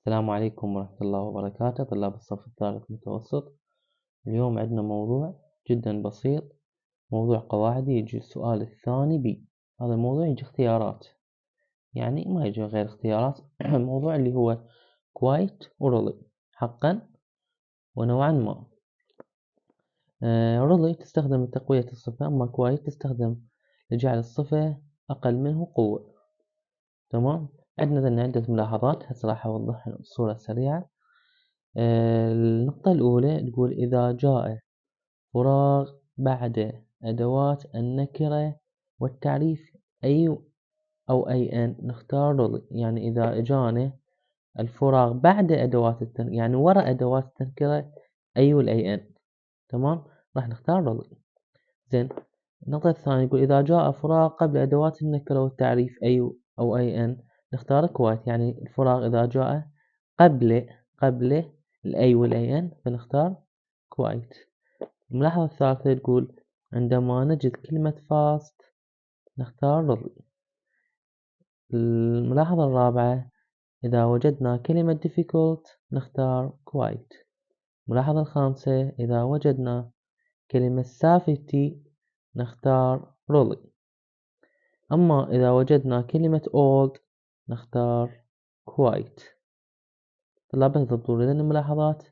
السلام عليكم ورحمة الله وبركاته طلاب الصف الثالث متوسط. اليوم عندنا موضوع جدا بسيط، موضوع قواعدي. يجي السؤال الثاني بي. هذا الموضوع يجي اختيارات، يعني ما يجي غير اختيارات. الموضوع اللي هو quite ورلي، حقا ونوعا ما. رلي تستخدم لتقوية الصفة، أما quite تستخدم لجعل الصفة أقل منه قوة. تمام. عندنا عدة ملاحظات هسه راح أوضحها بصورة سريعة. النقطة الأولى تقول إذا جاء فراغ بعد أدوات النكرة والتعريف أي أو أي أن نختار رضي. يعني إذا إجانا الفراغ بعد أدوات التنكرة، يعني وراء أدوات التنكرة أي والأي أن، تمام، راح نختار رضي. زين. النقطة الثانية يقول إذا جاء فراغ قبل أدوات النكرة والتعريف أي أو أي أن نختار كويت. يعني الفراغ إذا جاء قبل الأي والأي أن فنختار كويت. الملاحظة الثالثة تقول عندما نجد كلمة fast نختار رضي. الملاحظة الرابعة إذا وجدنا كلمة difficult نختار quite. الملاحظة الخامسة إذا وجدنا كلمة safety نختار رضي. أما إذا وجدنا كلمة old نختار quite. طلاب تضبطوا لنا الملاحظات،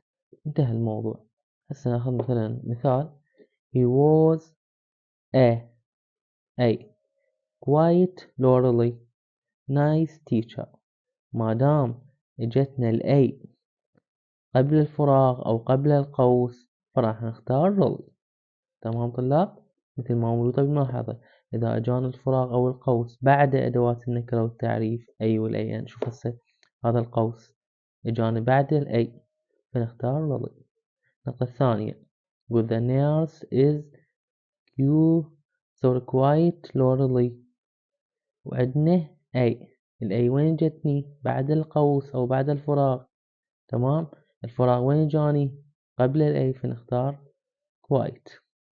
انتهى الموضوع. هسه ناخذ مثلا مثال. He was a quite literally nice teacher. ما دام اجتنا الأي قبل الفراغ أو قبل القوس فراح نختار رضي. تمام طلاب، مثل ما موجودة بالملاحظة. إذا أجانا الفراغ أو القوس بعد أدوات النكرة والتعريف أي والأي أن، شوف هسه هذا القوس إجانا بعد الأي فنختار رضي. النقطة الثانية with the nurse is quite literally، وعندنا أي. الأي وين جتني؟ بعد القوس أو بعد الفراغ. تمام. الفراغ وين جاني؟ قبل الأي فنختار quite.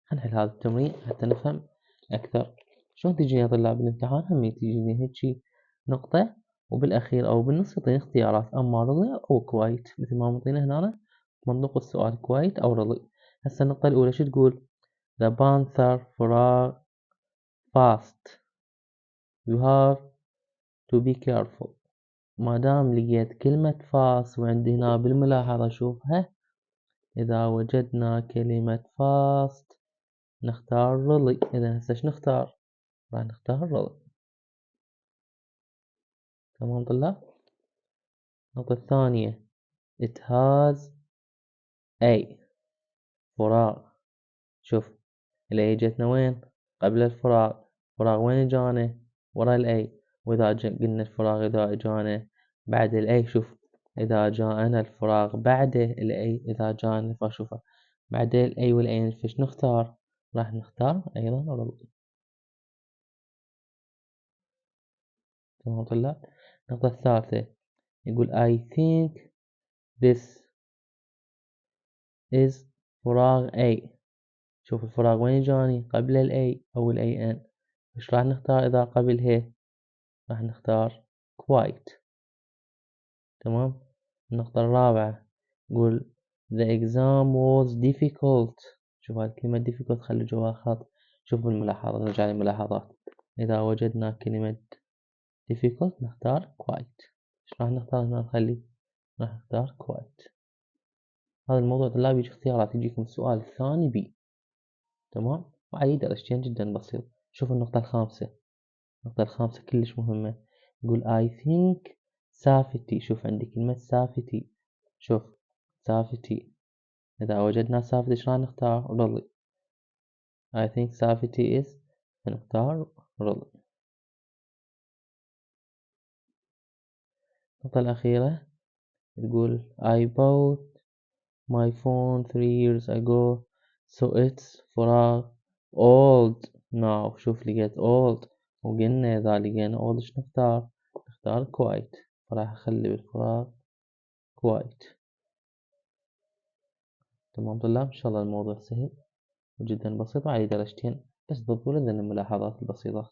هنحل هذا التمرين حتى نفهم أكثر. شلون تجيني يا طلاب الامتحان؟ هم تجيني هيجي نقطة وبالأخير أو بالنص يعطيني اختيارات، أما رضي أو كويت، مثل ما معطينا هنا منطوق السؤال كويت أو رضي. هسه النقطة الأولى شو تقول؟ The panther فراغ fast. You have to be careful. ما دام لقيت كلمة fast وعندي هنا بالملاحظة شوفها، إذا وجدنا كلمة fast نختار رضي. إذا هسه شو نختار؟ راح نختار رضي. تمام طلاب. النقطة الثانية it has a فراغ. شوف الأي جتنا وين؟ قبل الفراغ. فراغ وين جانا؟ ورا الأي. وإذا قلنا الفراغ إذا جانا بعد الأي، شوف إذا جاءنا الفراغ بعد الأي، إذا جانا فشوفه بعد الأي والأي فش نختار؟ راح نختار أيضا رضي. تمام طلاب. النقطة الثالثة يقول I think this is فراغ A. شوف الفراغ وين جاني؟ قبل الأي أو الأي أن. إيش راح نختار إذا قبلها؟ راح نختار quite. تمام. النقطة الرابعة نقول the exam was difficult. شوف هاي الكلمة difficult خلي جواها خط. شوف الملاحظة، نرجع للملاحظات. إذا وجدنا كلمة difficult نختار quite. إيش راح نختار هنا؟ نخلي راح نختار quite. هذا الموضوع طلاب يجي اختيارات، يجيكم السؤال الثاني بي. تمام. وعليه درجتين جدا بسيط. شوف النقطة الخامسة. النقطة الخامسة كلش مهمة. يقول I think safety. شوف عندي كلمة safety. شوف safety، إذا وجدنا safety إيش راح نختار؟ رضي. I think safety is نختار رضي. النقطة الأخيرة تقول I bought my phone 3 years ago so it's فراغ old now. شوف لقيت old وقلنا إذا لقينا old إيش نختار؟ نختار quite. فراح أخلي بالفراغ quite. تمام طلاب، إن شاء الله الموضوع سهل وجدا بسيط وعليه درجتين، بس ضبطوا لنا الملاحظات البسيطة.